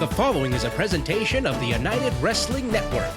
The following is a presentation of the United Wrestling Network.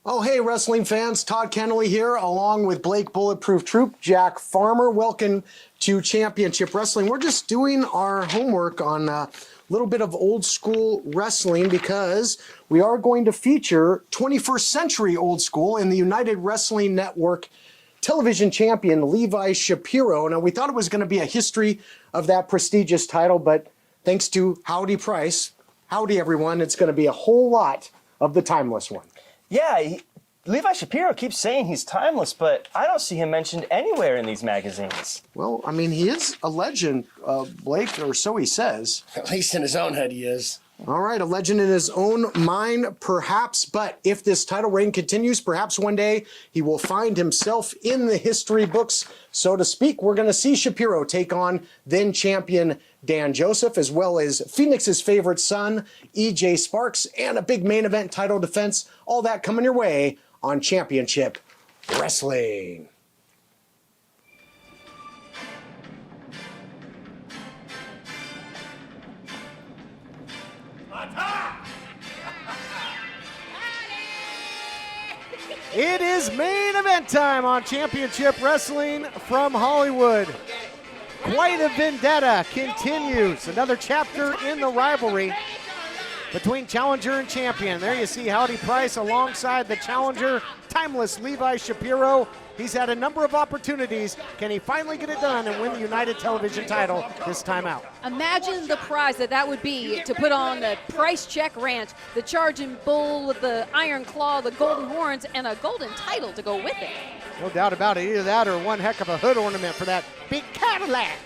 Oh, hey, wrestling fans. Todd Kennelly here, along with Blake Bulletproof Troop, Jack Farmer. Welcome to Championship Wrestling. We're just doing our homework on a little bit of old school wrestling because we are going to feature 21st century old school in the United Wrestling Network television champion, Levi Shapiro. Now, we thought it was going to be a history of that prestigious title, but thanks to Howdy Price, howdy everyone, it's going to be a whole lot of the timeless one. Yeah, Levi Shapiro keeps saying he's timeless, but I don't see him mentioned anywhere in these magazines. Well, I mean, he is a legend, Blake, or so he says. At least in his own head he is. All right, a legend in his own mind, perhaps. But if this title reign continues, perhaps one day he will find himself in the history books, so to speak. We're going to see Shapiro take on then champion Dan Joseph, as well as Phoenix's favorite son, EJ Sparks, and a big main event title defense. All that coming your way on Championship Wrestling. It is main event time on Championship Wrestling from Hollywood. Quite a vendetta continues. Another chapter in the rivalry between challenger and champion. There you see Howdy Price alongside the challenger, timeless Levi Shapiro. He's had a number of opportunities. Can he finally get it done and win the United Television title this time out? Imagine the prize that would be to put on the Price Check Ranch, the Charging Bull with the Iron Claw, the Golden Horns, and a golden title to go with it. No doubt about it. Either that or one heck of a hood ornament for that big Cadillac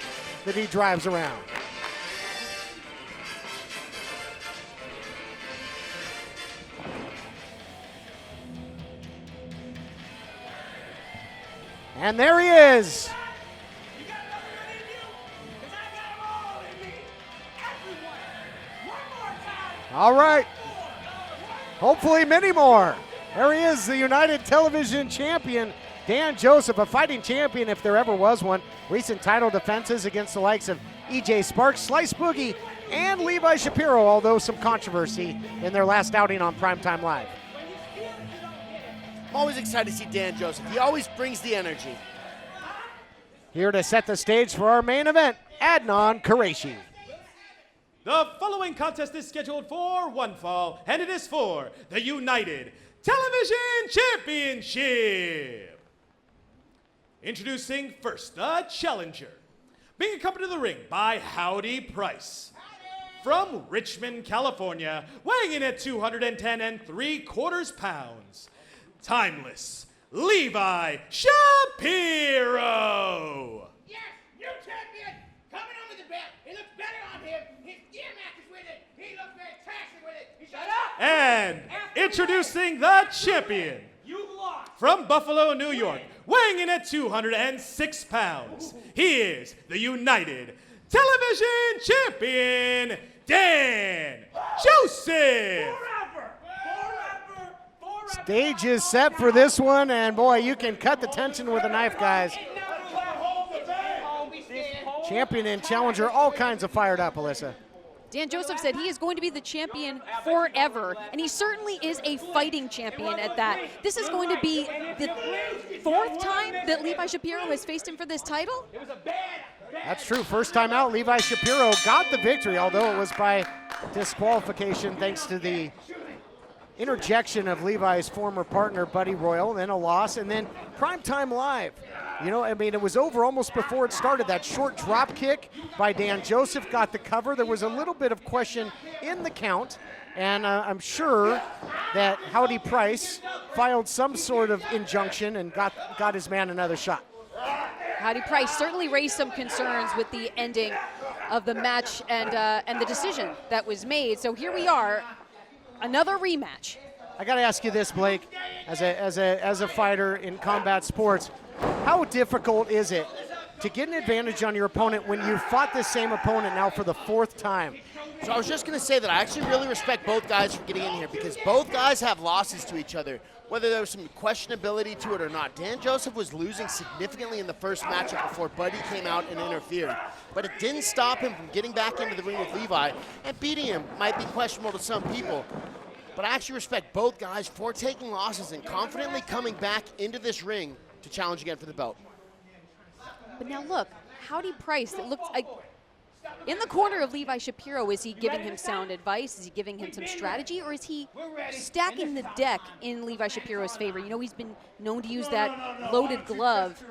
that he drives around. And there he is. All right. Hopefully many more. There he is, the United Television champion, Dan Joseph, a fighting champion if there ever was one. Recent title defenses against the likes of EJ Sparks, Slice Boogie, and Levi Shapiro, although some controversy in their last outing on Primetime Live. I'm always excited to see Dan Joseph. He always brings the energy. Here to set the stage for our main event, Adnan Qureshi. The following contest is scheduled for one fall, and it is for the United Television Championship. Introducing first, the challenger. Being accompanied to the ring by Howdy Price. From Richmond, California, weighing in at 210 3/4 pounds. Timeless Levi Shapiro. Yes, new champion, coming on with the belt. It looks better on him. His gear matches with it. He looks fantastic with it. Shut up! And introducing the champion. From Buffalo, New York, weighing in at 206 pounds. He is the United Television Champion, Dan Joseph. Stage is set for this one, and boy, you can cut the tension with a knife, guys. Champion and challenger, all kinds of fired up, Alyssa. Dan Joseph said he is going to be the champion forever, and he certainly is a fighting champion at that. This is going to be the fourth time that Levi Shapiro has faced him for this title. That's true. First time out, Levi Shapiro got the victory, although it was by disqualification thanks to the interjection of Levi's former partner, Buddy Royal, then a loss, and then Primetime Live. You know, I mean, it was over almost before it started. That short drop kick by Dan Joseph got the cover. There was a little bit of question in the count, and I'm sure that Howdy Price filed some sort of injunction and got his man another shot. Howdy Price certainly raised some concerns with the ending of the match and the decision that was made. So here we are, another rematch. I got to ask you this, Blake, as a fighter in combat sports, how difficult is it to get an advantage on your opponent when you fought the same opponent now for the 4th time? So I was just going to say that I actually really respect both guys for getting in here because both guys have losses to each other, whether there was some questionability to it or not. Dan Joseph was losing significantly in the first matchup before Buddy came out and interfered. But it didn't stop him from getting back into the ring with Levi, and beating him might be questionable to some people. But I actually respect both guys for taking losses and confidently coming back into this ring to challenge again for the belt. But now look, Howdy Price, it looks like in the corner of Levi Shapiro. Is he giving him sound advice? Is he giving him some strategy? Or is he stacking the deck in Levi Shapiro's favor? You know, he's been known to use that loaded glove.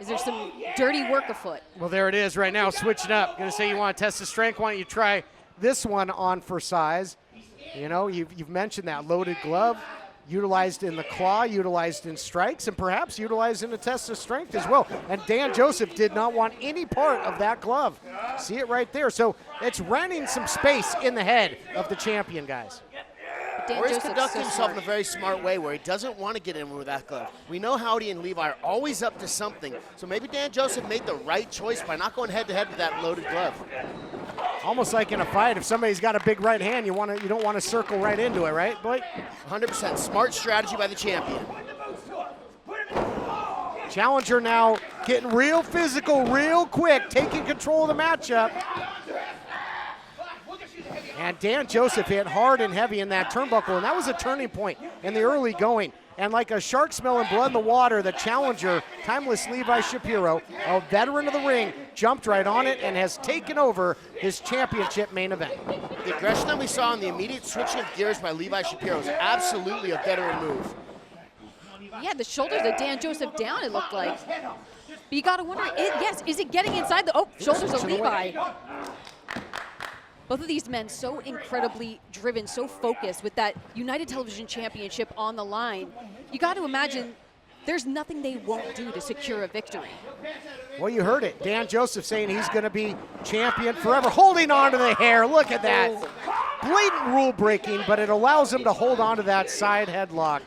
Is there some dirty work afoot? Well, there it is right now. Switch it up. Going to say you want to test the strength. Why don't you try this one on for size? You know, you've mentioned that loaded glove, utilized in the claw, utilized in strikes, and perhaps utilized in a test of strength as well. And Dan Joseph did not want any part of that glove. See it right there. So it's renting some space in the head of the champion, guys. Or he's conducting himself in a very smart way where he doesn't want to get in with that glove. We know Howdy and Levi are always up to something. So maybe Dan Joseph made the right choice by not going head-to-head with that loaded glove. Almost like in a fight, if somebody's got a big right hand, you don't want to circle right into it, right, Blake? 100% smart strategy by the champion. Challenger now getting real physical, real quick, taking control of the matchup. And Dan Joseph hit hard and heavy in that turnbuckle, and that was a turning point in the early going. And like a shark smelling blood in the water, the challenger, timeless Levi Shapiro, a veteran of the ring, jumped right on it and has taken over his championship main event. The aggression that we saw in the immediate switching of gears by Levi Shapiro is absolutely a veteran move. Yeah, the shoulders of Dan Joseph down, it looked like. But you got to wonder, is it getting inside the shoulders of Levi? Both of these men so incredibly driven, so focused with that United Television Championship on the line. You got to imagine there's nothing they won't do to secure a victory. Well, you heard it. Dan Joseph saying he's going to be champion forever, holding on to the hair. Look at that. Blatant rule breaking, but it allows him to hold on to that side headlock.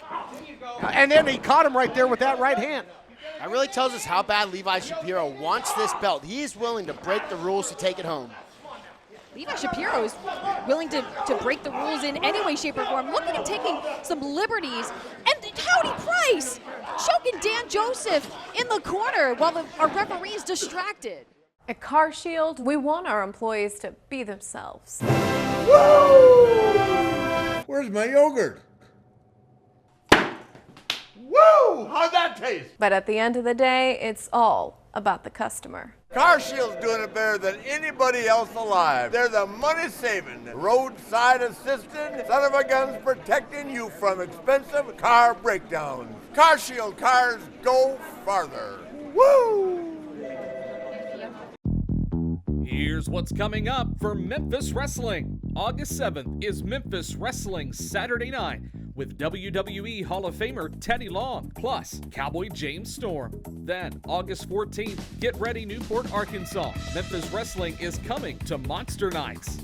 And then he caught him right there with that right hand. That really tells us how bad Levi Shapiro wants this belt. He is willing to break the rules to take it home. Levi Shapiro is willing to break the rules in any way, shape, or form. Look at him taking some liberties. And Howdy Price choking Dan Joseph in the corner while our referee is distracted. At Car Shield, we want our employees to be themselves. Woo! Where's my yogurt? Woo! How'd that taste? But at the end of the day, it's all about the customer. Car Shield's doing it better than anybody else alive. They're the money-saving, roadside assistant, son-of-a-guns protecting you from expensive car breakdowns. Car Shield cars go farther. Woo! Here's what's coming up for Memphis Wrestling. August 7th is Memphis Wrestling Saturday night with WWE Hall of Famer Teddy Long, plus Cowboy James Storm. Then, August 14th, get ready Newport, Arkansas. Memphis Wrestling is coming to Monster Nights.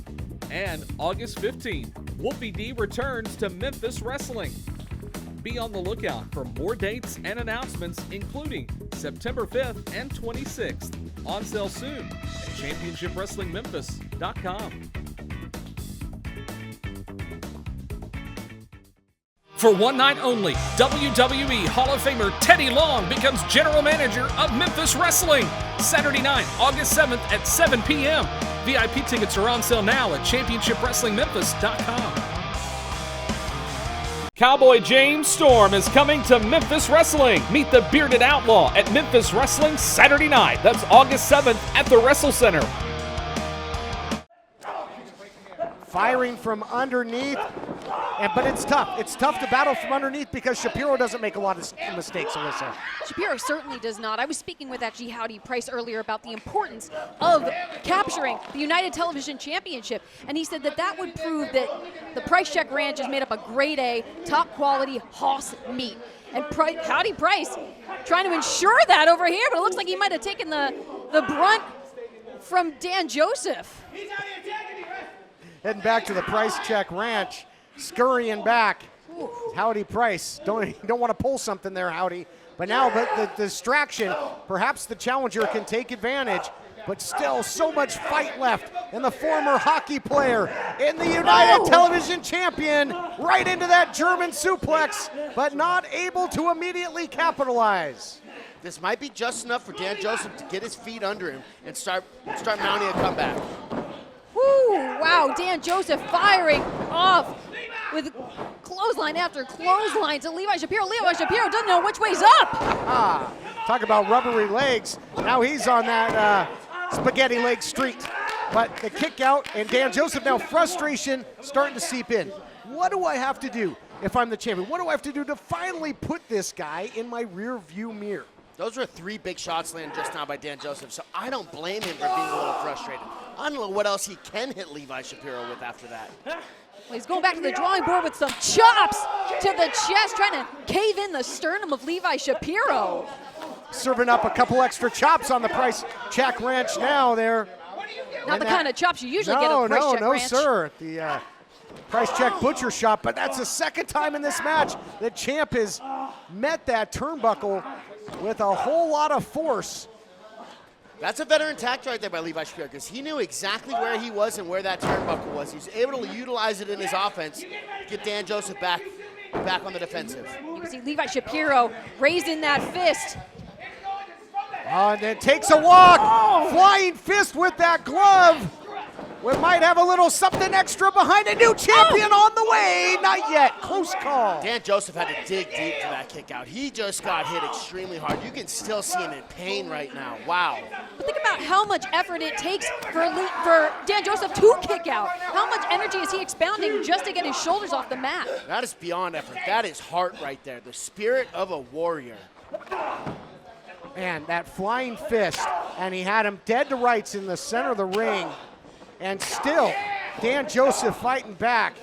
And August 15th, Wolfie D returns to Memphis Wrestling. Be on the lookout for more dates and announcements, including September 5th and 26th. On sale soon at ChampionshipWrestlingMemphis.com. For one night only, WWE Hall of Famer Teddy Long becomes General Manager of Memphis Wrestling. Saturday night, August 7th at 7 p.m. VIP tickets are on sale now at ChampionshipWrestlingMemphis.com. Cowboy James Storm is coming to Memphis Wrestling. Meet the Bearded Outlaw at Memphis Wrestling Saturday night. That's August 7th at the Wrestle Center. Firing from underneath. But it's tough. It's tough to battle from underneath because Shapiro doesn't make a lot of mistakes, Alyssa. Shapiro certainly does not. I was speaking with actually Howdy Price earlier about the importance of capturing the United Television Championship, and he said that that would prove that the Price Check Ranch is made up of grade A, top quality hoss meat. And Howdy Price trying to ensure that over here, but it looks like he might have taken the brunt from Dan Joseph. Heading back to the Price Check Ranch, scurrying back. Ooh. Howdy Price. Don't want to pull something there, Howdy. But now the distraction, perhaps the challenger can take advantage, but still so much fight left. And the former hockey player and the United Television champion right into that German suplex, but not able to immediately capitalize. This might be just enough for Dan Joseph to get his feet under him and start mounting a comeback. Woo, wow, Dan Joseph firing off with clothesline after clothesline to Levi Shapiro. Levi Shapiro doesn't know which way's up. Talk about rubbery legs. Now he's on that spaghetti leg street. But the kick out, and Dan Joseph now frustration starting to seep in. What do I have to do if I'm the champion? What do I have to do to finally put this guy in my rear view mirror? Those were 3 big shots landed just now by Dan Joseph, so I don't blame him for being a little frustrated. I don't know what else he can hit Levi Shapiro with after that. Well, he's going back to the drawing board with some chops to the chest, trying to cave in the sternum of Levi Shapiro. Serving up a couple extra chops on the Price Check Ranch now there. Not the kind of chops you usually get at Price Check Ranch. No, sir. The Price Check Butcher Shop, but that's the second time in this match that Champ has met that turnbuckle with a whole lot of force. That's a veteran tact right there by Levi Shapiro, because he knew exactly where he was and where that turnbuckle was. He was able to utilize it in his offense to get Dan Joseph back on the defensive. You can see Levi Shapiro raising that fist. And then takes a walk. Flying fist with that glove. We might have a little something extra behind a new champion on the way. Not yet. Close call. Dan Joseph had to dig deep for that kick out. He just got hit extremely hard. You can still see him in pain right now. Wow. But think about how much effort it takes for Dan Joseph to kick out. How much energy is he expounding just to get his shoulders off the mat? That is beyond effort. That is heart right there. The spirit of a warrior. Man, that flying fist. And he had him dead to rights in the center of the ring. And still, Dan Joseph fighting back.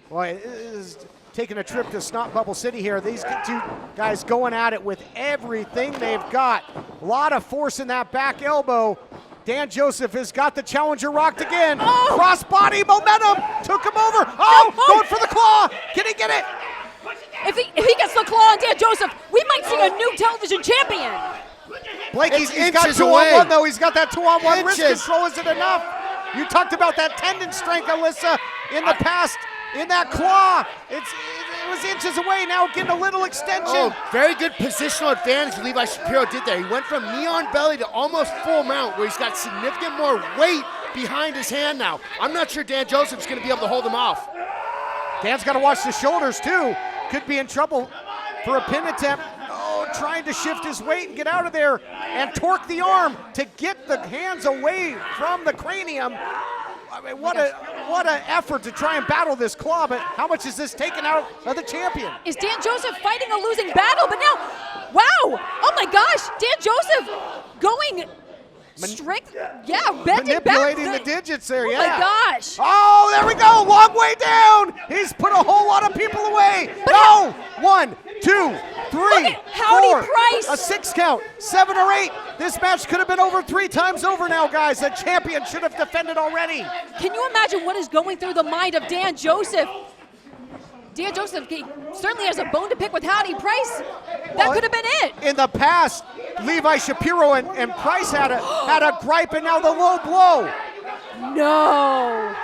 Boy, it is taking a trip to Snot Bubble City here. These 2 guys going at it with everything they've got. A lot of force in that back elbow. Dan Joseph has got the challenger rocked again. Crossbody momentum took him over. Going for the claw. Can he get it? If he gets the claw on Dan Joseph, we might see a new television champion. Blake, he's got 2-on-1 though. He's got that 2-on-1 wrist control. Is it enough? You talked about that tendon strength, Alyssa, in the past, in that claw. It was inches away, now getting a little extension. Very good positional advantage Levi Shapiro did there. He went from knee on belly to almost full mount, where he's got significant more weight behind his hand now. I'm not sure Dan Joseph's going to be able to hold him off. Dan's got to watch the shoulders, too. Could be in trouble for a pin attempt. Trying to shift his weight and get out of there and torque the arm to get the hands away from the cranium. I mean, what an effort to try and battle this claw, but how much is this taken out of the champion? Is Dan Joseph fighting a losing battle? But now, wow, oh my gosh, Dan Joseph going strength, bending manipulating back. the digits there, Oh my gosh. Oh, there we go, long way down. He's put a whole lot of people away. But 1, 2, 3, Howdy 4, Price. a 6 count, 7 or 8. This match could have been over 3 times over now, guys. The champion should have defended already. Can you imagine what is going through the mind of Dan Joseph? Dan Joseph certainly has a bone to pick with Howdy Price. That could have been it. In the past, Levi Shapiro and Price had a gripe, and now the low blow. No.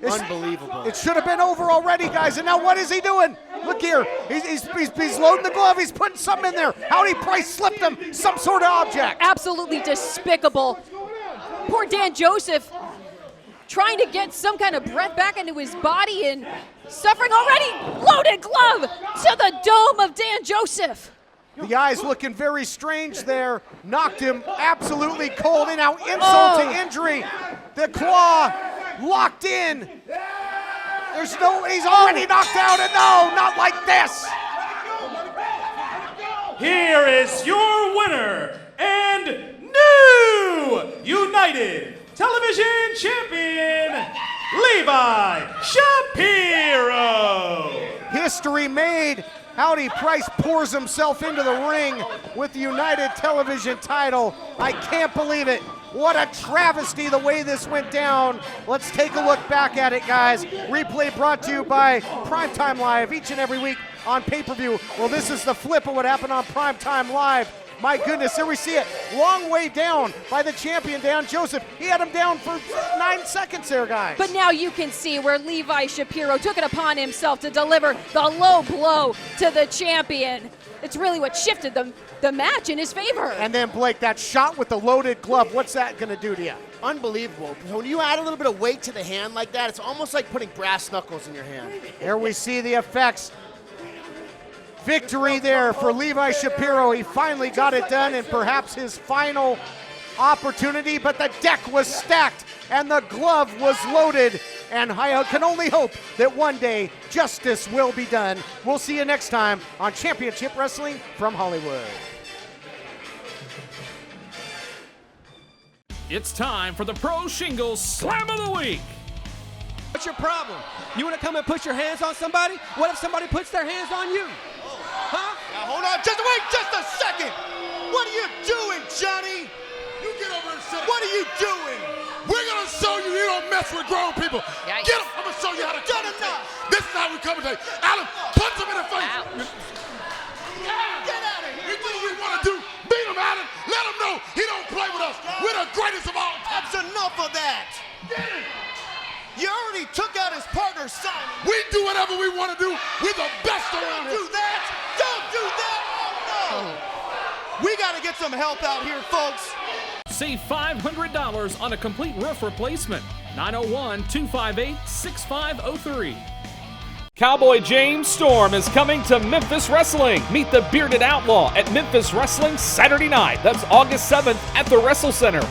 Unbelievable. It should have been over already, guys. And now what is he doing? Look here. He's loading the glove. He's putting something in there. Howdy Price slipped him some sort of object. Absolutely despicable. Poor Dan Joseph trying to get some kind of breath back into his body and suffering already. Loaded glove to the dome of Dan Joseph. The eyes looking very strange there. Knocked him absolutely cold. And now insult to injury. The claw locked in. he's already knocked out, and no, not like this. Here is your winner and new United Television Champion, Levi Shapiro. History made. Howdy Price pours himself into the ring with the United Television title. I can't believe it. What a travesty the way this went down. Let's take a look back at it, guys. Replay brought to you by Primetime Live each and every week on pay-per-view. Well, this is the flip of what happened on Primetime Live. My goodness, here we see it. Long way down by the champion, Dan Joseph. He had him down for 9 seconds there, guys. But now you can see where Levi Shapiro took it upon himself to deliver the low blow to the champion. It's really what shifted the match in his favor. And then, Blake, that shot with the loaded glove, what's that going to do to you? Unbelievable. When you add a little bit of weight to the hand like that, it's almost like putting brass knuckles in your hand. Here we see the effects. Victory there for Levi Shapiro. He finally got it done, and perhaps his final opportunity, but the deck was stacked and the glove was loaded, and I can only hope that one day justice will be done. We'll see you next time on Championship Wrestling from Hollywood. It's time for the Pro Shingles Slam of the Week. What's your problem? You want to come and put your hands on somebody? What if somebody puts their hands on you? Huh? Now hold on, just wait just a second. What are you doing, Johnny? You get over and sit. What are you doing? We're gonna show you don't mess with grown people. Yikes. Get him. I'm gonna show you how to do it. This is how we come today. Adam, punch him in the face. Get out of here. We do what we want to do. Beat him, Adam. Let him know he don't play with us. We're the greatest of all time. That's enough of that. Get him. You already took out his partner, Simon. We do whatever we want to do. We're the best around here. Don't do that. Don't do that. Oh, no. We got to get some help out here, folks. Save $500 on a complete roof replacement. 901-258-6503. Cowboy James Storm is coming to Memphis Wrestling. Meet the Bearded Outlaw at Memphis Wrestling Saturday night. That's August 7th at the Wrestle Center.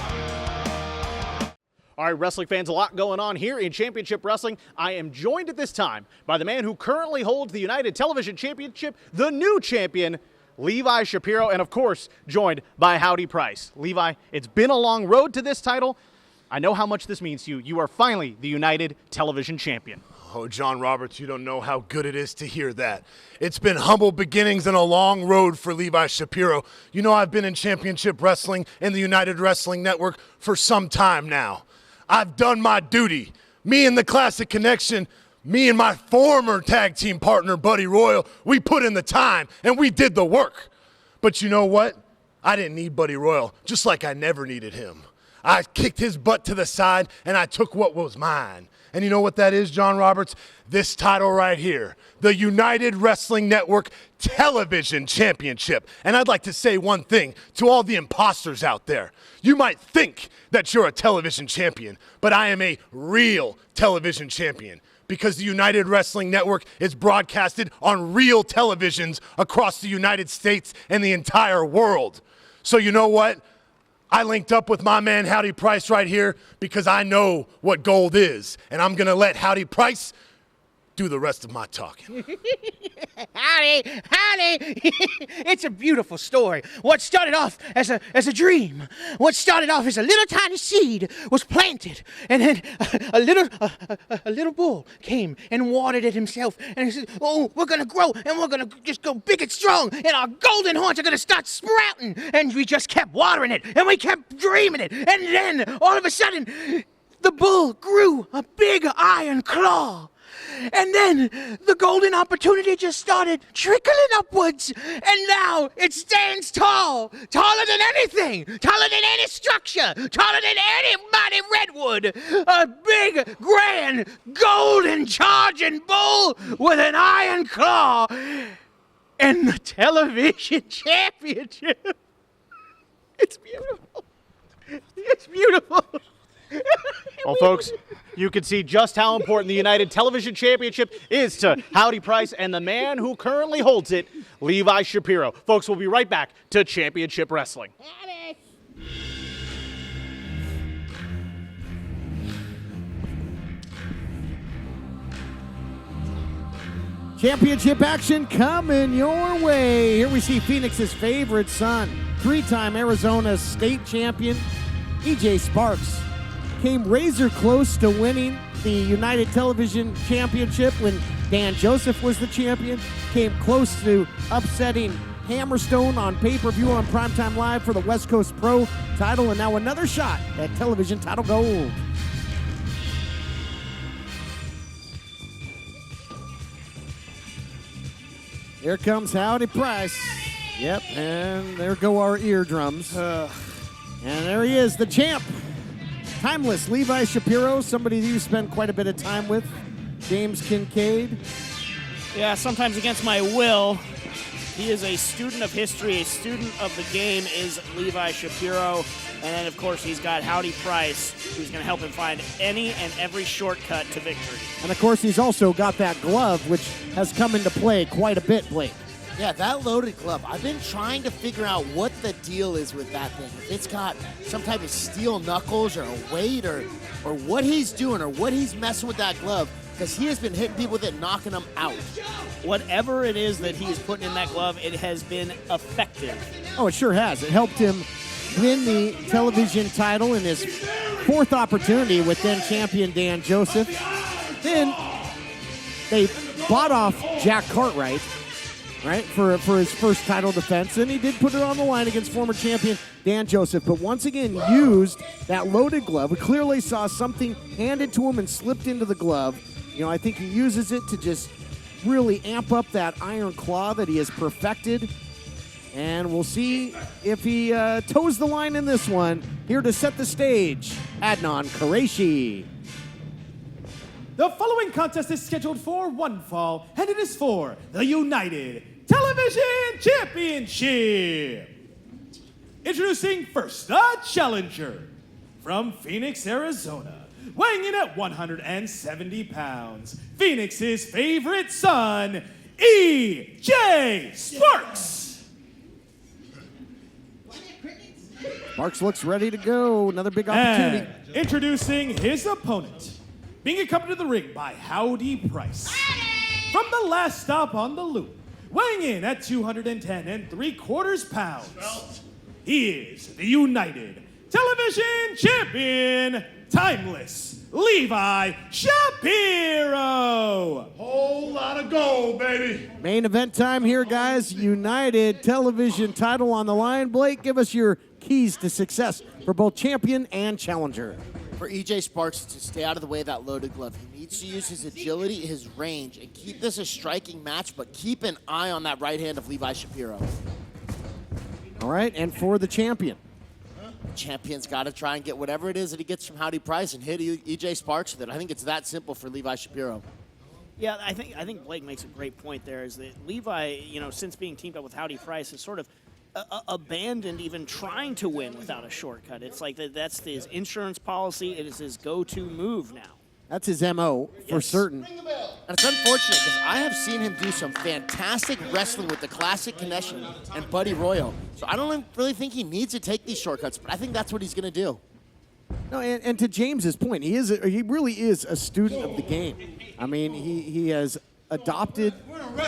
All right, wrestling fans, a lot going on here in Championship Wrestling. I am joined at this time by the man who currently holds the United Television Championship, the new champion, Levi Shapiro, and of course, joined by Howdy Price. Levi, it's been a long road to this title. I know how much this means to you. You are finally the United Television Champion. Oh, John Roberts, you don't know how good it is to hear that. It's been humble beginnings and a long road for Levi Shapiro. You know, I've been in Championship Wrestling and the United Wrestling Network for some time now. I've done my duty. Me and the Classic Connection, me and my former tag team partner, Buddy Royal, we put in the time and we did the work. But you know what? I didn't need Buddy Royal, just like I never needed him. I kicked his butt to the side and I took what was mine. And you know what that is, John Roberts? This title right here, the United Wrestling Network Television Championship. And I'd like to say one thing to all the imposters out there. You might think that you're a television champion, but I am a real television champion because the United Wrestling Network is broadcasted on real televisions across the United States and the entire world. So you know what? I linked up with my man Howdy Price right here because I know what gold is, and I'm going to let Howdy Price do the rest of my talking. Howdy. It's a beautiful story. What started off as a dream, what started off as a little tiny seed was planted, and then a little bull came and watered it himself, and he said, oh, we're going to grow, and we're going to just go big and strong, and our golden horns are going to start sprouting, and we just kept watering it, and we kept dreaming it, and then all of a sudden, the bull grew a big iron claw. And then the golden opportunity just started trickling upwards. And now it stands tall, taller than anything, taller than any structure, taller than any mighty redwood. A big, grand, golden charging bull with an iron claw and the television championship. It's beautiful. It's beautiful. Well, folks, you can see just how important the United Television Championship is to Howdy Price and the man who currently holds it, Levi Shapiro. Folks, we'll be right back to Championship Wrestling. Championship action coming your way. Here we see Phoenix's favorite son, three-time Arizona state champion, EJ Sparks, came razor close to winning the United Television Championship when Dan Joseph was the champion, came close to upsetting Hammerstone on pay-per-view on Primetime Live for the West Coast Pro title, and now another shot at television title gold. Here comes Howdy Price. Yep, and there go our eardrums. And there he is, the champ. Timeless Levi Shapiro, somebody you spend quite a bit of time with. James Kincaid. Yeah, sometimes against my will. He is a student of history, a student of the game is Levi Shapiro. And then, of course, he's got Howdy Price, who's going to help him find any and every shortcut to victory. And, of course, he's also got that glove, which has come into play quite a bit, Blake. Yeah, that loaded glove. I've been trying to figure out what the deal is with that thing. If it's got some type of steel knuckles or a weight or what he's doing or what he's messing with that glove, because he has been hitting people with it, knocking them out. Whatever it is that he's putting in that glove, it has been effective. Oh, it sure has. It helped him win the television title in his fourth opportunity with then champion Dan Joseph. Then they bought off Jack Cartwright, right, for his first title defense, and he did put it on the line against former champion Dan Joseph, but once again used that loaded glove. We clearly saw something handed to him and slipped into the glove. You know, I think he uses it to just really amp up that iron claw that he has perfected. And we'll see if he toes the line in this one. Here to set the stage, Adnan Qureshi. The following contest is scheduled for one fall, and it is for the United Television Championship. Introducing first, the challenger from Phoenix, Arizona, weighing in at 170 pounds, Phoenix's favorite son, EJ Sparks. Sparks looks ready to go. Another big opportunity. And introducing his opponent, being accompanied to the ring by Howdy Price. From the last stop on the loop, weighing in at 210 3/4 pounds, he is the United Television Champion, Timeless Levi Shapiro. Whole lot of gold, baby. Main event time here, guys. United Television title on the line. Blake, give us your keys to success for both champion and challenger. For EJ Sparks to stay out of the way of that loaded glove, he needs to use his agility, his range, and keep this a striking match, but keep an eye on that right hand of Levi Shapiro. All right, and for the champion? Champion's got to try and get whatever it is that he gets from Howdy Price and hit EJ Sparks with it. I think it's that simple for Levi Shapiro. Yeah, I think Blake makes a great point there, is that Levi, you know, since being teamed up with Howdy Price, has sort of abandoned even trying to win without a shortcut. It's like that's his insurance policy. It is his go-to move now. That's his MO for certain. And it's unfortunate because I have seen him do some fantastic wrestling with the Classic Connection and Buddy Royal. So I don't really think he needs to take these shortcuts, but I think that's what he's going to do. No, and to James's point, he really is a student of the game. I mean, he has adopted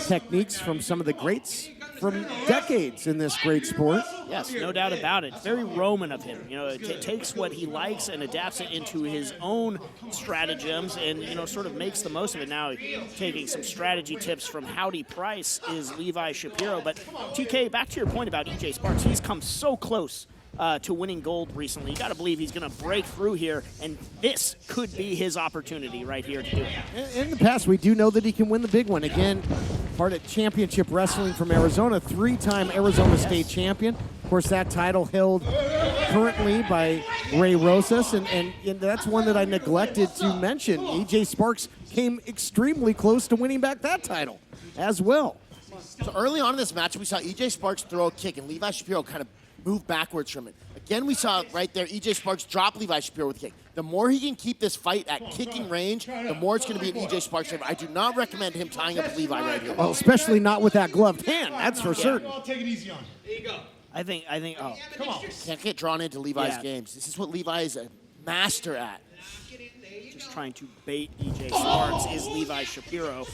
techniques from some of the greats from decades in this great sport. Yes, no doubt about it. Very Roman of him. You know, it takes what he likes and adapts it into his own stratagems and, you know, sort of makes the most of it. Now, taking some strategy tips from Howdy Price is Levi Shapiro. But, TK, back to your point about EJ Sparks, he's come so close to winning gold recently. You got to believe he's going to break through here, and this could be his opportunity right here to do it. In the past, we do know that he can win the big one. Again, part of Championship Wrestling from Arizona, three-time Arizona State champion. Of course, that title held currently by Ray Rosas, and that's one that I neglected to mention. EJ Sparks came extremely close to winning back that title as well. So early on in this match, we saw EJ Sparks throw a kick, and Levi Shapiro kind of move backwards from it. Again, we saw right there, EJ Sparks drop Levi Shapiro with a kick. The more he can keep this fight at kicking range, the more it's going to be an EJ Sparks favor. I do not recommend him tying up Levi right here. Well, especially not with that gloved hand, that's for certain. Take it easy on him. There you go. I think, oh. Come on. Can't get drawn into Levi's games. This is what Levi is a master at. Just trying to bait EJ Sparks is Levi Shapiro.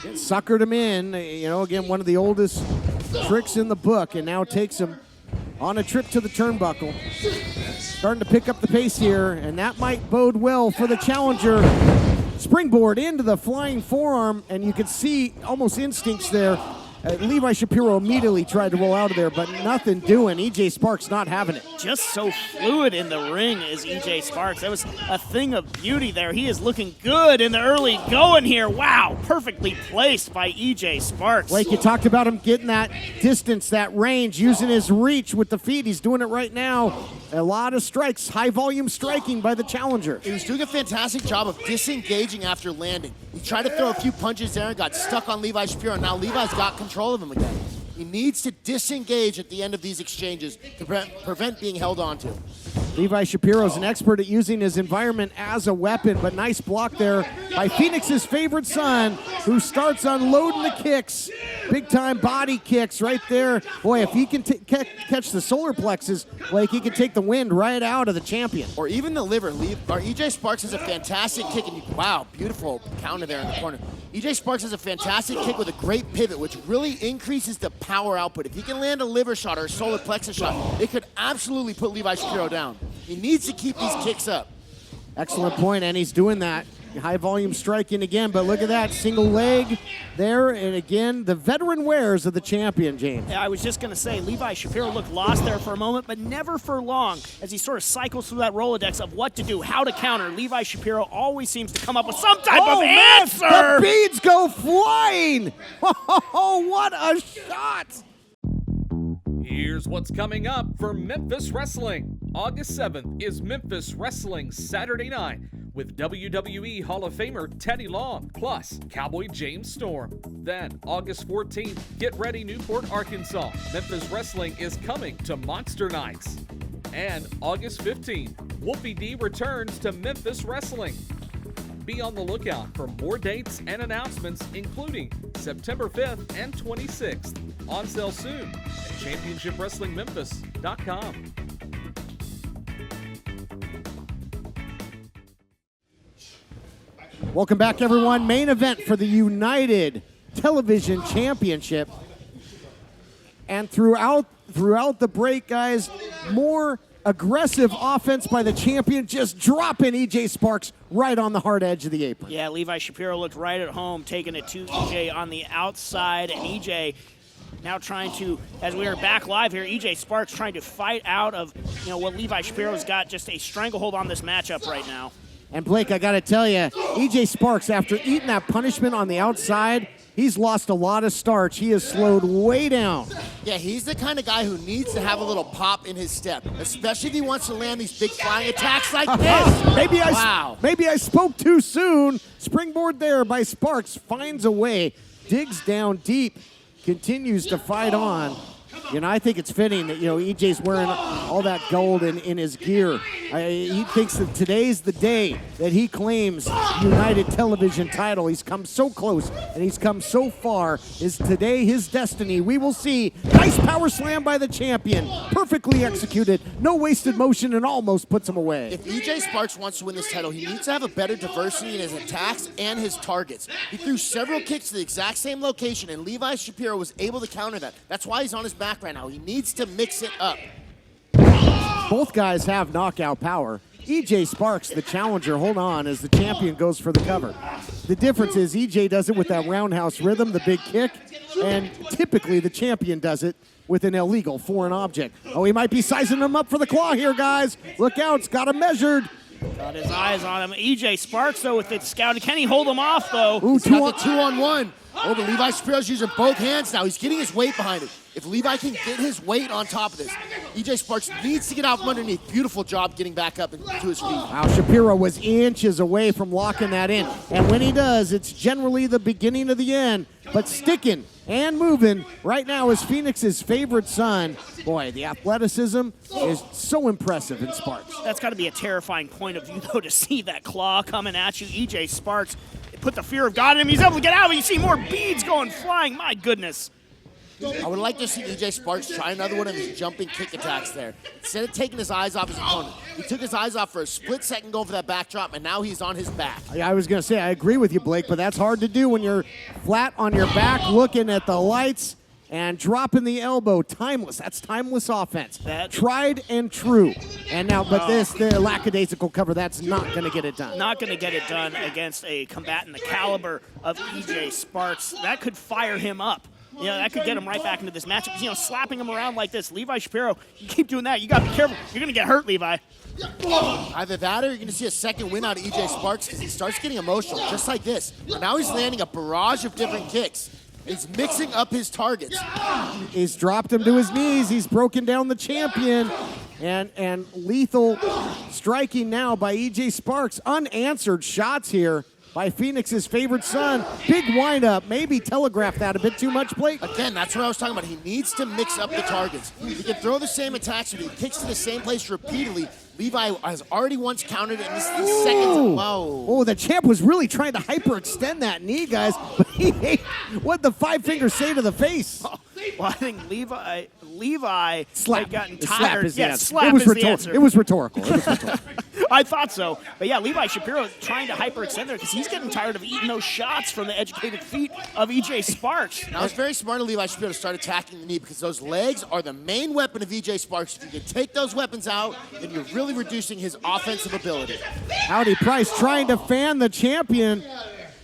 Suckered him in, again, one of the oldest tricks in the book, and now takes him on a trip to the turnbuckle. Starting to pick up the pace here, and that might bode well for the challenger. Springboard into the flying forearm, and you can see almost instincts there. Levi Shapiro immediately tried to roll out of there, but nothing doing. EJ Sparks not having it. Just so fluid in the ring is EJ Sparks. That was a thing of beauty there. He is looking good in the early going here. Wow, perfectly placed by EJ Sparks. Like you talked about him getting that distance, that range, using his reach with the feet. He's doing it right now. A lot of strikes, high volume striking by the challenger. He was doing a fantastic job of disengaging after landing. He tried to throw a few punches there and got stuck on Levi Shapiro. Now Levi's got control of him again. He needs to disengage at the end of these exchanges to prevent being held onto. Levi Shapiro's an expert at using his environment as a weapon, but nice block there by Phoenix's favorite son, who starts unloading the kicks. Big-time body kicks right there. Boy, if he can catch the solar plexus, like he can take the wind right out of the champion. Or even the liver. EJ Sparks has a fantastic kick, and wow, beautiful counter there in the corner. EJ Sparks has a fantastic kick with a great pivot, which really increases the power output. If he can land a liver shot or a solar plexus shot, it could absolutely put Levi Shapiro down. He needs to keep these kicks up. Excellent point, and he's doing that. High volume striking again, but look at that single leg there, and again, the veteran wares of the champion, James. Yeah, I was just going to say, Levi Shapiro looked lost there for a moment, but never for long as he sort of cycles through that Rolodex of what to do, how to counter. Levi Shapiro always seems to come up with some type of answer. The beads go flying. Oh, what a shot. Here's what's coming up for Memphis Wrestling. August 7th is Memphis Wrestling Saturday night with WWE Hall of Famer Teddy Long, plus Cowboy James Storm. Then, August 14th, get ready Newport, Arkansas. Memphis Wrestling is coming to Monster Nights. And August 15th, Wolfie D returns to Memphis Wrestling. Be on the lookout for more dates and announcements, including September 5th and 26th. On sale soon at ChampionshipWrestlingMemphis.com. Welcome back, everyone. Main event for the United Television Championship. And throughout the break, guys, more aggressive offense by the champion, just dropping EJ Sparks right on the hard edge of the apron. Yeah, Levi Shapiro looked right at home, taking it to EJ on the outside, and EJ now trying to, as we are back live here, EJ Sparks trying to fight out of, what Levi Shapiro's got, just a stranglehold on this matchup right now. And Blake, I got to tell you, EJ Sparks, after eating that punishment on the outside, he's lost a lot of starch. He has slowed way down. Yeah, he's the kind of guy who needs to have a little pop in his step, especially if he wants to land these big flying attacks like this. Maybe I spoke too soon. Springboard there by Sparks, finds a way, digs down deep, continues to fight on. I think it's fitting that, EJ's wearing all that gold in his gear. He thinks that today's the day that he claims United Television title. He's come so close and he's come so far. Is today his destiny? We will see. Nice power slam by the champion. Perfectly executed. No wasted motion, and almost puts him away. If EJ Sparks wants to win this title, he needs to have a better diversity in his attacks and his targets. He threw several kicks to the exact same location, and Levi Shapiro was able to counter that. That's why he's on his back right now. He needs to mix it up. Both guys have knockout power. EJ Sparks, the challenger, hold on, as the champion goes for the cover. The difference is EJ does it with that roundhouse rhythm, the big kick, and typically the champion does it with an illegal foreign object. Oh, he might be sizing him up for the claw here, guys. Look out, it's got him measured. Got his eyes on him. EJ Sparks, though, with it scouted. Can he hold him off, though? Ooh, he's got the 2-on-1. Oh, but Levi Shapiro's using both hands now. He's getting his weight behind it. If Levi can get his weight on top of this, EJ Sparks needs to get out from underneath. Beautiful job getting back up into his feet. Wow, Shapiro was inches away from locking that in. And when he does, it's generally the beginning of the end. But sticking and moving right now is Phoenix's favorite son. Boy, the athleticism is so impressive in Sparks. That's got to be a terrifying point of view, though, to see that claw coming at you. EJ Sparks put the fear of God in him. He's able to get out, but you see more beads going flying. My goodness. I would like to see EJ Sparks try another one of his jumping kick attacks there. Instead of taking his eyes off his opponent, he took his eyes off for a split second going for that backdrop, and now he's on his back. I was going to say, I agree with you, Blake, but that's hard to do when you're flat on your back looking at the lights and dropping the elbow. Timeless. That's timeless offense. Tried and true. And now, but the lackadaisical cover, that's not going to get it done. Not going to get it done against a combatant the caliber of EJ Sparks. That could fire him up. You know, that could get him right back into this matchup. You know, slapping him around like this. Levi Shapiro, you keep doing that, you got to be careful. You're going to get hurt, Levi. Either that or you're going to see a second win out of EJ Sparks because he starts getting emotional, just like this. And now he's landing a barrage of different kicks. He's mixing up his targets. He's dropped him to his knees. He's broken down the champion. And lethal striking now by EJ Sparks. Unanswered shots here by Phoenix's favorite son. Big windup. Maybe telegraphed that a bit too much, Blake. Again, that's what I was talking about. He needs to mix up the targets. He can throw the same attacks, but he kicks to the same place repeatedly. Levi has already once countered it, and this is the second. Whoa. Oh, the champ was really trying to hyperextend that knee, guys. But what'd the five fingers say to the face? Well, I think Levi Slap. had gotten Slap tired. is the Yeah, answer. slap It was is the answer. It was rhetorical. It was rhetorical. I thought so. But yeah, Levi Shapiro trying to hyperextend there because he's getting tired of eating those shots from the educated feet of EJ Sparks. Now, it's very smart of Levi Shapiro to start attacking the knee because those legs are the main weapon of EJ Sparks. If you can take those weapons out, then you're really reducing his offensive ability. Howdy Price trying to fan the champion,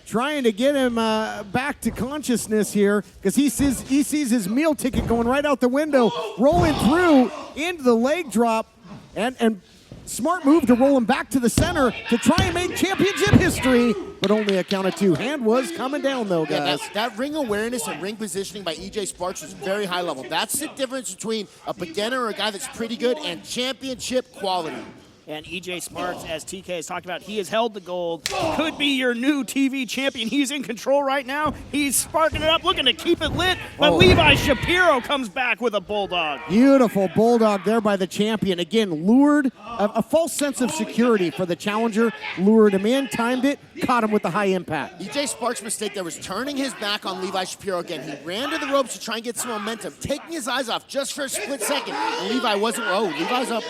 trying to get him back to consciousness here because he sees his meal ticket going right out the window, rolling through into the leg drop, and smart move to roll him back to the center to try and make championship history, but only a count of two. Hand was coming down, though, guys. Yeah, that ring awareness and ring positioning by EJ Sparks was very high level. That's the difference between a beginner or a guy that's pretty good and championship quality. And EJ Sparks, as TK has talked about, he has held the gold. Could be your new TV champion. He's in control right now. He's sparking it up, looking to keep it lit. But Levi Shapiro comes back with a bulldog. Beautiful bulldog there by the champion. Again, lured, a false sense of security for the challenger. Lured him in, timed it, caught him with the high impact. EJ Sparks' mistake there was turning his back on Levi Shapiro again. He ran to the ropes to try and get some momentum, taking his eyes off just for a split second. And Levi wasn't, Levi's up.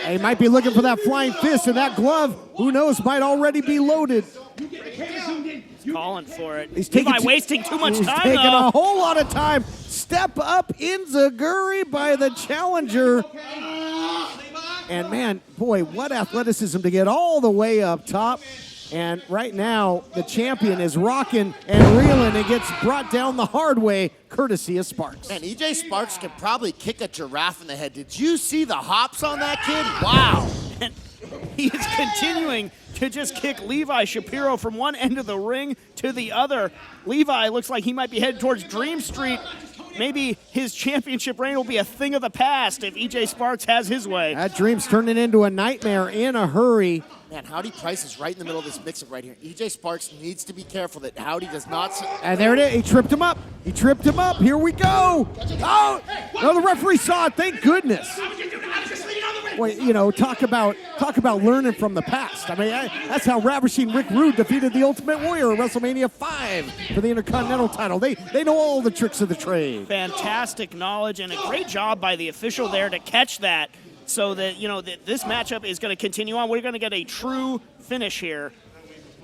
He might be looking for that flying fist, and that glove, who knows, might already be loaded. He's calling for it. He's Levi wasting too much time, He's taking though. a whole lot of time. Step up Inzaguri by the challenger. And man, boy, what athleticism to get all the way up top. And right now, the champion is rocking and reeling and gets brought down the hard way, courtesy of Sparks. And EJ Sparks can probably kick a giraffe in the head. Did you see the hops on that kid? Wow. And he is continuing to just kick Levi Shapiro from one end of the ring to the other. Levi looks like he might be headed towards Dream Street. Maybe his championship reign will be a thing of the past if EJ Sparks has his way. That dream's turning into a nightmare in a hurry. Man, Howdy Price is right in the middle of this mix-up right here. EJ Sparks needs to be careful that Howdy does not... And there it is. He tripped him up. He tripped him up. Here we go. Oh, no, the referee saw it. Thank goodness. Boy, you know, talk about learning from the past. I mean, that's how Ravishing Rick Rude defeated the Ultimate Warrior at WrestleMania 5 for the Intercontinental title. They know all the tricks of the trade. Fantastic knowledge and a great job by the official there to catch that so that, you know, that this matchup is going to continue on. We're going to get a true finish here.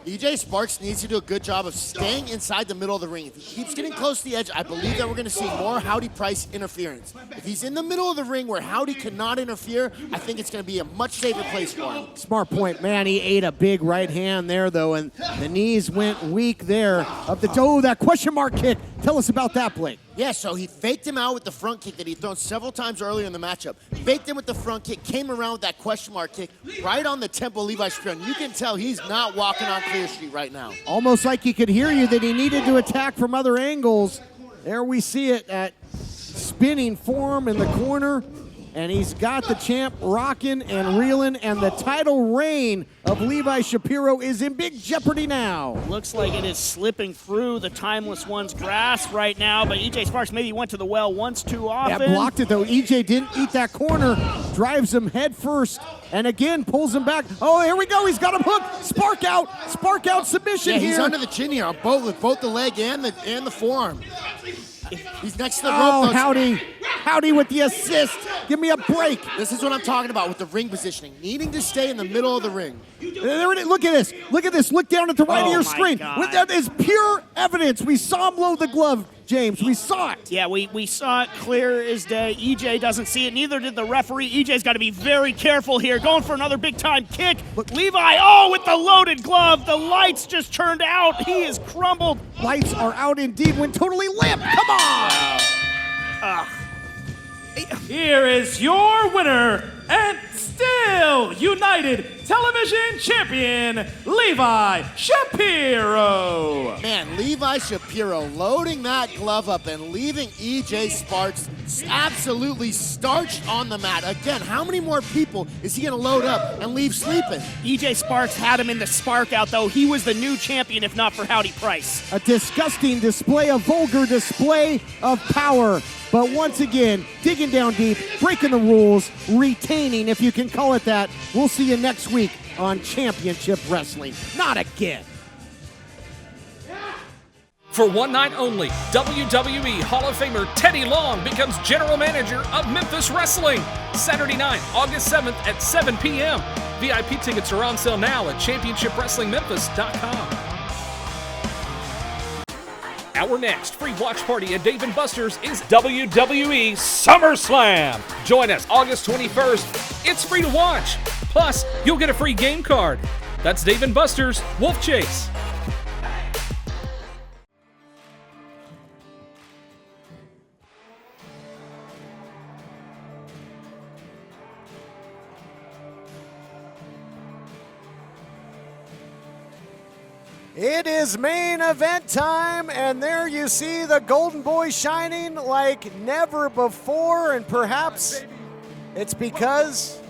EJ Sparks needs to do a good job of staying inside the middle of the ring. If he keeps getting close to the edge, I believe that we're going to see more Howdy Price interference. If he's in the middle of the ring where Howdy cannot interfere, I think it's going to be a much safer place for him. Smart point, man. He ate a big right hand there, though, and the knees went weak there. That question mark kick. Tell us about that, Blake. Yeah, so he faked him out with the front kick that he'd thrown several times earlier in the matchup. Faked him with the front kick, came around with that question mark kick right on the temple of Levi Shapiro. And you can tell he's not walking on clear street right now. Almost like he could hear you that he needed to attack from other angles. There we see it at spinning form in the corner. And he's got the champ rocking and reeling, and the title reign of Levi Shapiro is in big jeopardy now. Looks like it is slipping through the Timeless One's grasp right now, but EJ Sparks maybe went to the well once too often. Yeah, blocked it though. EJ didn't eat that corner, drives him head first, and again pulls him back. Oh, here we go. He's got him hooked. Spark out submission here. He's under the chin here on with both the leg and the forearm. He's next to the rope. Oh, Howdy with the assist. Give me a break. This is what I'm talking about with the ring positioning. Needing to stay in the middle of the ring. There it is. Look at this. Look at this. Look down at the right of your screen. That is pure evidence. We saw him load the glove, James. We saw it. Yeah, we saw it clear as day. EJ doesn't see it. Neither did the referee. EJ's got to be very careful here. Going for another big-time kick. Look, Levi, with the loaded glove. The lights just turned out. He is crumbled. Lights are out indeed. Went totally limp. Come on. Here is your winner and still United Television Champion, Levi Shapiro. Man, Levi Shapiro loading that glove up and leaving EJ Sparks absolutely starched on the mat. Again, how many more people is he going to load up and leave sleeping? EJ Sparks had him in the spark out, though. He was the new champion, if not for Howdy Price. A disgusting display, a vulgar display of power. But once again, digging down deep, breaking the rules, retaining, if you can call it that. We'll see you next week on Championship Wrestling. Not again. For one night only, WWE Hall of Famer Teddy Long becomes General Manager of Memphis Wrestling. Saturday night, August 7th at 7 p.m. VIP tickets are on sale now at championshipwrestlingmemphis.com. Our next free watch party at Dave & Buster's is WWE SummerSlam. Join us August 21st. It's free to watch. Plus, you'll get a free game card. That's Dave & Buster's Wolf Chase. It is main event time, and there you see the Golden Boy shining like never before, and perhaps it's because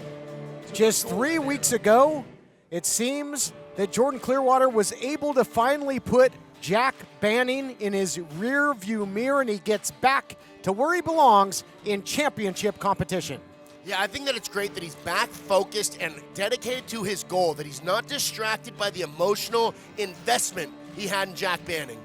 just 3 weeks ago, it seems that Jordan Clearwater was able to finally put Jack Banning in his rear view mirror, and he gets back to where he belongs in championship competition. Yeah, I think that it's great that he's back focused and dedicated to his goal, that he's not distracted by the emotional investment he had in Jack Banning.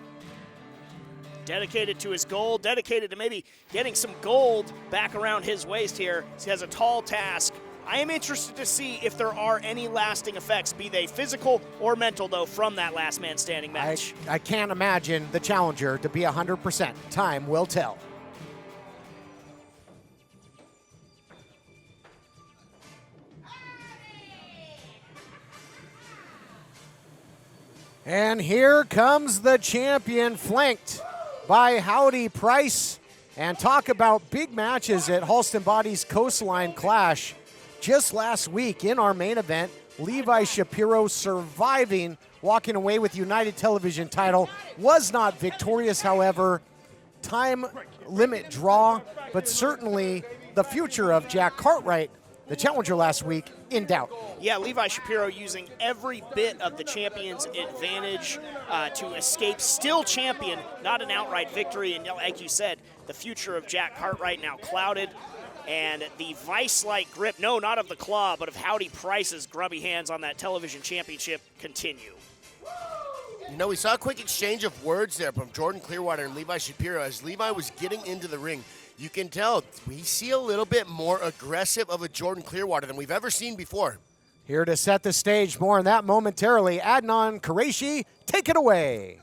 Dedicated to his goal, dedicated to maybe getting some gold back around his waist here. He has a tall task. I am interested to see if there are any lasting effects, be they physical or mental, though, from that last man standing match. I can't imagine the challenger to be 100%. Time will tell. And here comes the champion, flanked by Howdy Price. And talk about big matches at Halston Body's Coastline Clash. Just last week in our main event, Levi Shapiro surviving, walking away with United Television title. Was not victorious, however. Time limit draw, but certainly the future of Jack Cartwright, the challenger last week, in doubt. Yeah, Levi Shapiro using every bit of the champion's advantage to escape still champion, not an outright victory. And like you said, the future of Jack Cartwright now clouded. And the vice-like grip, no, not of the claw, but of Howdy Price's grubby hands on that television championship continue. You know, we saw a quick exchange of words there from Jordan Clearwater and Levi Shapiro as Levi was getting into the ring. You can tell we see a little bit more aggressive of a Jordan Clearwater than we've ever seen before. Here to set the stage, more on that momentarily. Adnan Qureshi, take it away.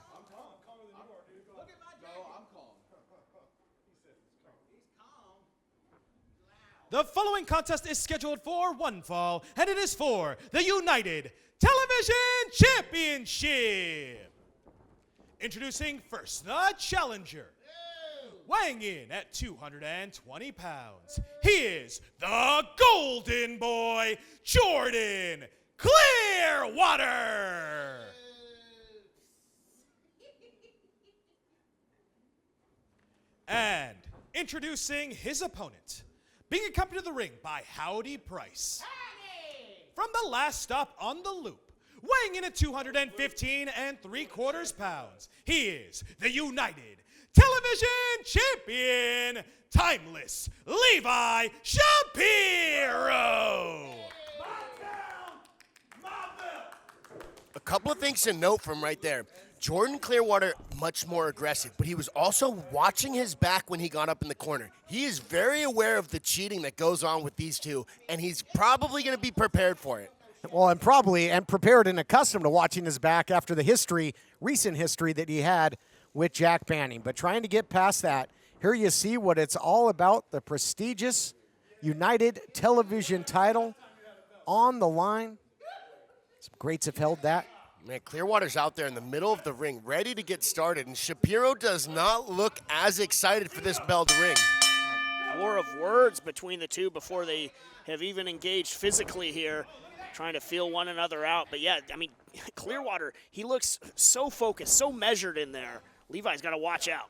The following contest is scheduled for one fall, and it is for the United Television Championship. Introducing first, the challenger. Weighing in at 220 pounds, he is the Golden Boy, Jordan Clearwater. And introducing his opponent, being accompanied to the ring by Howdy Price. From the last stop on the loop, weighing in at 215 3/4 pounds, he is the United Television Champion, Timeless Levi Shapiro. A couple of things to note from right there. Jordan Clearwater, much more aggressive, but he was also watching his back when he got up in the corner. He is very aware of the cheating that goes on with these two, and he's probably going to be prepared for it. Well, and prepared and accustomed to watching his back after the recent history that he had with Jack Banning. But trying to get past that, here you see what it's all about, the prestigious United Television title on the line. Some greats have held that. Man, Clearwater's out there in the middle of the ring, ready to get started, and Shapiro does not look as excited for this bell to ring. War of words between the two before they have even engaged physically here, trying to feel one another out. But yeah, I mean, Clearwater, he looks so focused, so measured in there. Levi's got to watch out.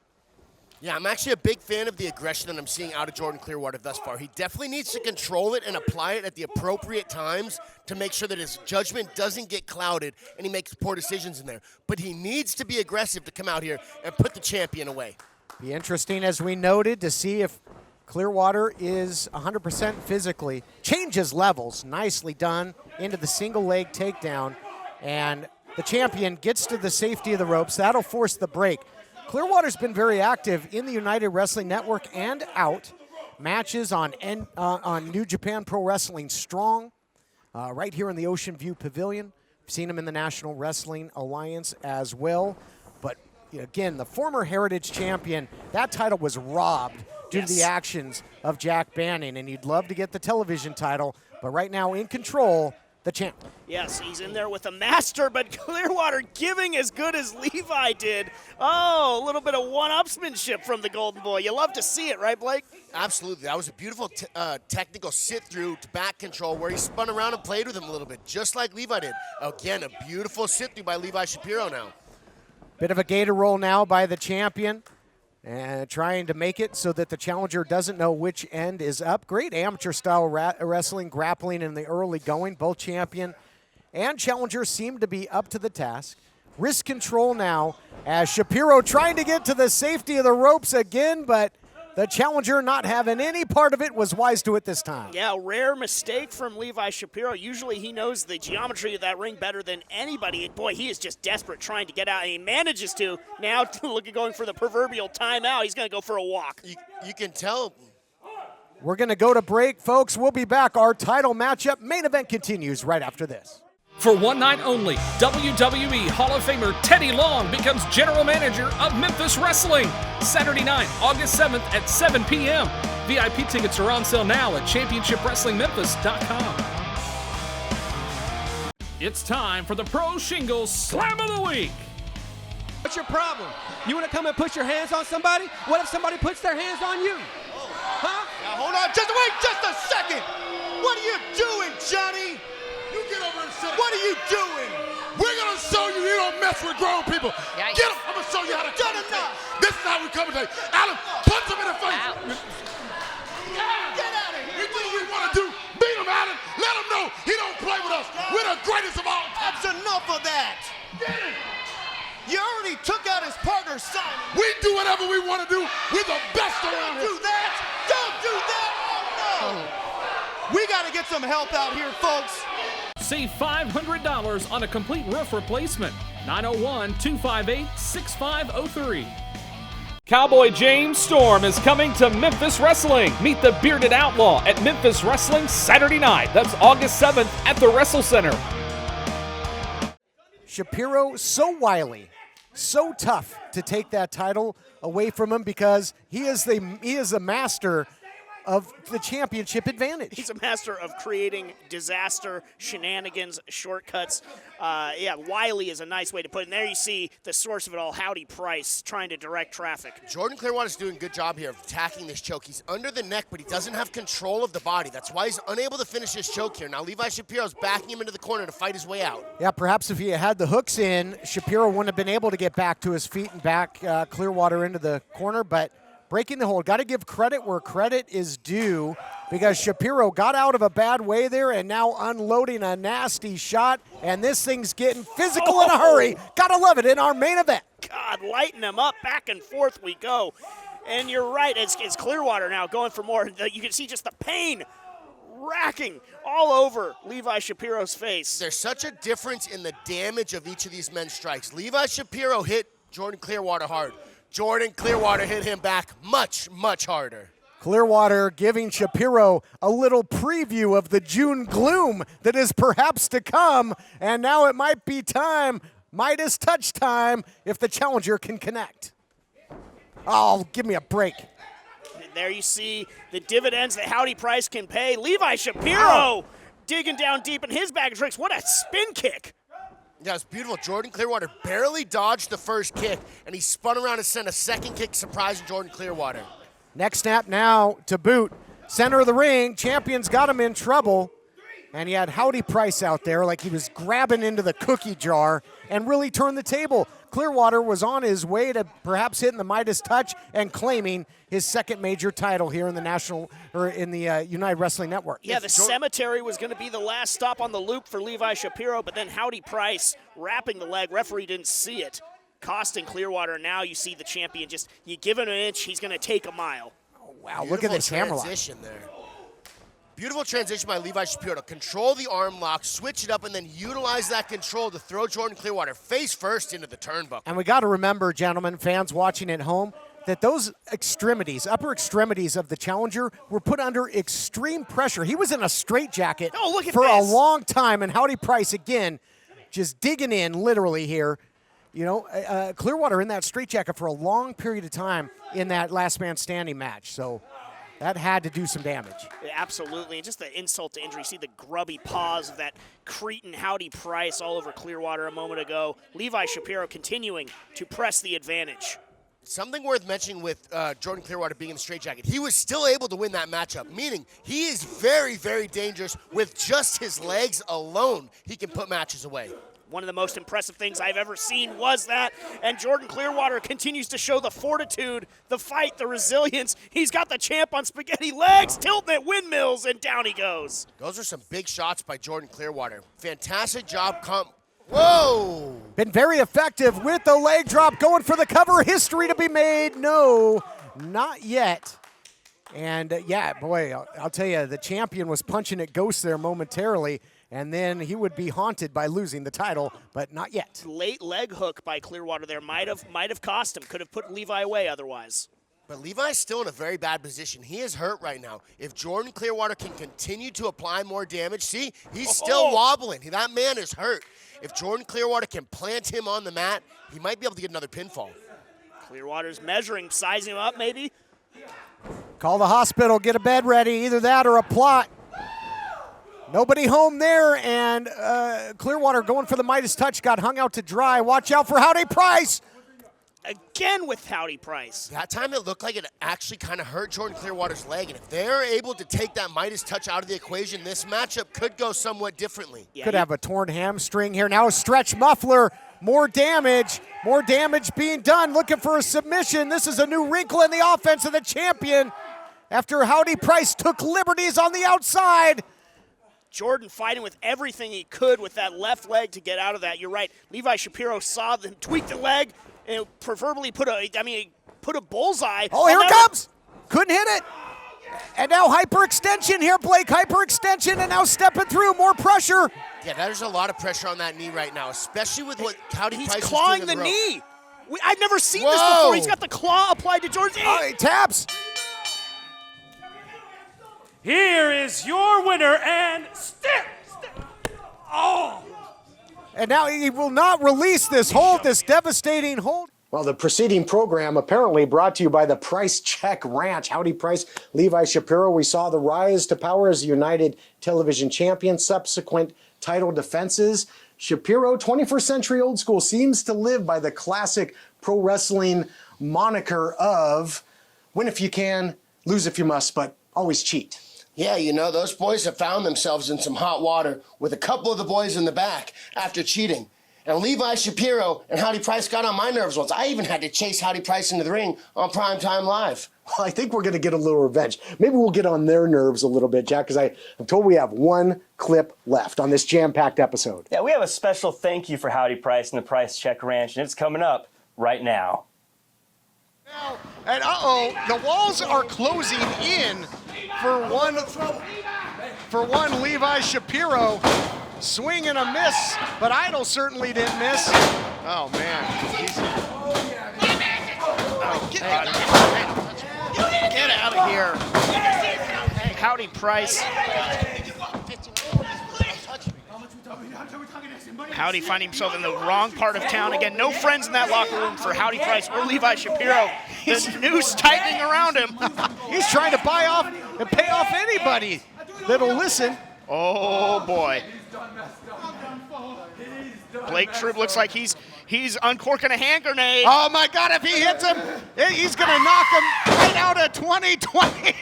Yeah, I'm actually a big fan of the aggression that I'm seeing out of Jordan Clearwater thus far. He definitely needs to control it and apply it at the appropriate times to make sure that his judgment doesn't get clouded and he makes poor decisions in there. But he needs to be aggressive to come out here and put the champion away. Be interesting, as we noted, to see if Clearwater is 100% physically. Changes levels, nicely done, into the single leg takedown. And the champion gets to the safety of the ropes. That'll force the break. Clearwater's been very active in the United Wrestling Network and out. Matches on New Japan Pro Wrestling Strong, right here in the Ocean View Pavilion. We've seen him in the National Wrestling Alliance as well. But again, the former Heritage Champion, that title was robbed due to the actions of Jack Banning, and you'd love to get the television title, but right now in control, the champ. Yes, he's in there with a master, but Clearwater giving as good as Levi did. Oh, a little bit of one-upsmanship from the Golden Boy. You love to see it, right, Blake? Absolutely. That was a beautiful technical sit-through to back control where he spun around and played with him a little bit, just like Levi did. Again, a beautiful sit-through by Levi Shapiro now. Bit of a gator roll now by the champion. And trying to make it so that the challenger doesn't know which end is up. Great amateur-style wrestling, grappling in the early going. Both champion and challenger seem to be up to the task. Wrist control now as Shapiro trying to get to the safety of the ropes again, but the challenger not having any part of it was wise to it this time. Yeah, rare mistake from Levi Shapiro. Usually he knows the geometry of that ring better than anybody. And boy, he is just desperate trying to get out, and he manages to. Now look at going for the proverbial timeout. He's going to go for a walk. You can tell. We're going to go to break, folks. We'll be back. Our title matchup main event continues right after this. For one night only, WWE Hall of Famer Teddy Long becomes general manager of Memphis Wrestling. Saturday night, August 7th at 7 p.m. VIP tickets are on sale now at ChampionshipWrestlingMemphis.com. It's time for the Pro Shingles Slam of the Week. What's your problem? You want to come and put your hands on somebody? What if somebody puts their hands on you? Huh? Now hold on, just wait just a second. What are you doing, Johnny? You get over and sit. What are you doing? We're gonna show you don't mess with grown people. Yikes. Get him. I'm gonna show you how to done enough. This is how we come today. Adam, punch him in the face. Get out of here. We do what we want to do. Beat him, Adam. Let him know he don't play with us. We're the greatest of all time. That's enough of that. Get him. You already took out his partner, Simon. We do whatever we want to do. We're the best around here. Don't do that. Don't do that. Oh, no. We got to get some help out here, folks. Save $500 on a complete roof replacement. 901-258-6503. Cowboy James Storm is coming to Memphis Wrestling. Meet the Bearded Outlaw at Memphis Wrestling Saturday night. That's August 7th at the Wrestle Center. Shapiro, so wily, so tough to take that title away from him because he is the master of the championship advantage. He's a master of creating disaster, shenanigans, shortcuts. Yeah, wily is a nice way to put it. And there you see the source of it all, Howdy Price, trying to direct traffic. Jordan Clearwater's doing a good job here of attacking this choke. He's under the neck, but he doesn't have control of the body. That's why he's unable to finish this choke here. Now Levi Shapiro's backing him into the corner to fight his way out. Yeah, perhaps if he had the hooks in, Shapiro wouldn't have been able to get back to his feet and back Clearwater into the corner, but breaking the hold. Got to give credit where credit is due because Shapiro got out of a bad way there and now unloading a nasty shot, and this thing's getting physical in a hurry. Got to love it in our main event. God, lighten him up. Back and forth we go. And you're right, it's Clearwater now going for more. You can see just the pain racking all over Levi Shapiro's face. There's such a difference in the damage of each of these men's strikes. Levi Shapiro hit Jordan Clearwater hard. Jordan Clearwater hit him back much, much harder. Clearwater giving Shapiro a little preview of the June gloom that is perhaps to come, and now it might be time, Midas touch time, if the challenger can connect. Oh, give me a break. There you see the dividends that Howdy Price can pay. Levi Shapiro digging down deep in his bag of tricks. What a spin kick. Yeah, it's beautiful. Jordan Clearwater barely dodged the first kick, and he spun around and sent a second kick, surprising Jordan Clearwater. Next snap now to boot. Center of the ring, champion's got him in trouble. And he had Howdy Price out there like he was grabbing into the cookie jar and really turned the table. Clearwater was on his way to perhaps hitting the Midas touch and claiming his second major title here in the United Wrestling Network. Yeah, the cemetery was going to be the last stop on the loop for Levi Shapiro, but then Howdy Price wrapping the leg. Referee didn't see it, costing Clearwater. Now you see the champion you give him an inch, he's going to take a mile. Oh, wow, look at this hammerlock. Transition there. Beautiful transition by Levi Shapiro to control the arm lock, switch it up, and then utilize that control to throw Jordan Clearwater face first into the turnbuckle. And we got to remember, gentlemen, fans watching at home, that those extremities, upper extremities of the challenger were put under extreme pressure. He was in a straitjacket for a long time, and Howdy Price, again, just digging in literally here. You know, Clearwater in that straitjacket for a long period of time in that last man standing match. So that had to do some damage. Yeah, absolutely, and just the insult to injury. See the grubby paws of that Cretan Howdy Price all over Clearwater a moment ago. Levi Shapiro continuing to press the advantage. Something worth mentioning with Jordan Clearwater being in the straitjacket, he was still able to win that matchup, meaning he is very, very dangerous. With just his legs alone, he can put matches away. One of the most impressive things I've ever seen was that, and Jordan Clearwater continues to show the fortitude, the fight, the resilience. He's got the champ on spaghetti legs, tilting at windmills, and down he goes. Those are some big shots by Jordan Clearwater. Fantastic job. Whoa! Been very effective with the leg drop, going for the cover. History to be made. No, not yet. And yeah, boy, I'll tell you, the champion was punching at ghosts there momentarily, and then he would be haunted by losing the title, but not yet. Late leg hook by Clearwater there might have cost him. Could have put Levi away otherwise. But Levi's still in a very bad position. He is hurt right now. If Jordan Clearwater can continue to apply more damage, see, he's still wobbling. That man is hurt. If Jordan Clearwater can plant him on the mat, he might be able to get another pinfall. Clearwater's measuring, sizing him up maybe. Call the hospital, get a bed ready, either that or a plot. Nobody home there, and Clearwater going for the Midas touch, got hung out to dry. Watch out for Howdy Price. Again with Howdy Price. That time it looked like it actually kind of hurt Jordan Clearwater's leg, and if they're able to take that Midas touch out of the equation, this matchup could go somewhat differently. Yeah, could have a torn hamstring here. Now a stretch muffler, more damage being done, looking for a submission. This is a new wrinkle in the offense of the champion after Howdy Price took liberties on the outside. Jordan fighting with everything he could with that left leg to get out of that. You're right. Levi Shapiro saw them tweak the leg and proverbially put a bullseye. Oh, here it comes. Couldn't hit it. And now hyperextension here, Blake. Hyperextension, and now stepping through. More pressure. Yeah, there's a lot of pressure on that knee right now, especially with what Howdy Price is doing. He's clawing the knee. I've never seen this before. He's got the claw applied to Jordan's knee. Oh, he taps. Here is your winner, and step. Oh! And now he will not release this hold, this devastating hold. Well, the preceding program apparently brought to you by the Price Check Ranch. Howdy Price, Levi Shapiro. We saw the rise to power as United Television Champion, subsequent title defenses. Shapiro, 21st century old school, seems to live by the classic pro wrestling moniker of win if you can, lose if you must, but always cheat. Yeah, you know, those boys have found themselves in some hot water with a couple of the boys in the back after cheating. And Levi Shapiro and Howdy Price got on my nerves once. I even had to chase Howdy Price into the ring on Primetime Live. Well, I think we're going to get a little revenge. Maybe we'll get on their nerves a little bit, Jack, because I'm told we have one clip left on this jam-packed episode. Yeah, we have a special thank you for Howdy Price and the Price Check Ranch, and it's coming up right now. And the walls are closing in for one. for one Levi Shapiro. Swing and a miss, but Idol certainly didn't miss. Oh, man. Get out of here. Howdy Price. Howdy finding himself in the wrong part of town. Again, no friends in that locker room for Howdy Price or Levi Shapiro. The noose tightening around him. He's trying to buy off and pay off anybody that'll listen. Oh, boy. Blake Troop looks like he's uncorking a hand grenade. Oh, my God, if he hits him, he's going to knock him right out of 2020.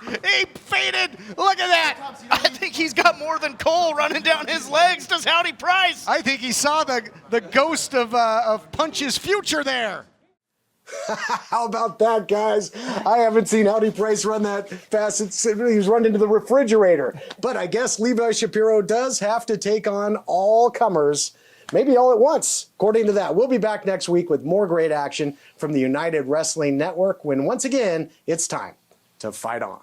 He faded. Look at that. I think he's got more than coal running down his legs, does Howdy Price. I think he saw the ghost of Punch's future there. How about that, guys? I haven't seen Howdy Price run that fast. He's run into the refrigerator. But I guess Levi Shapiro does have to take on all comers, maybe all at once, according to that. We'll be back next week with more great action from the United Wrestling Network when, once again, it's time to fight on.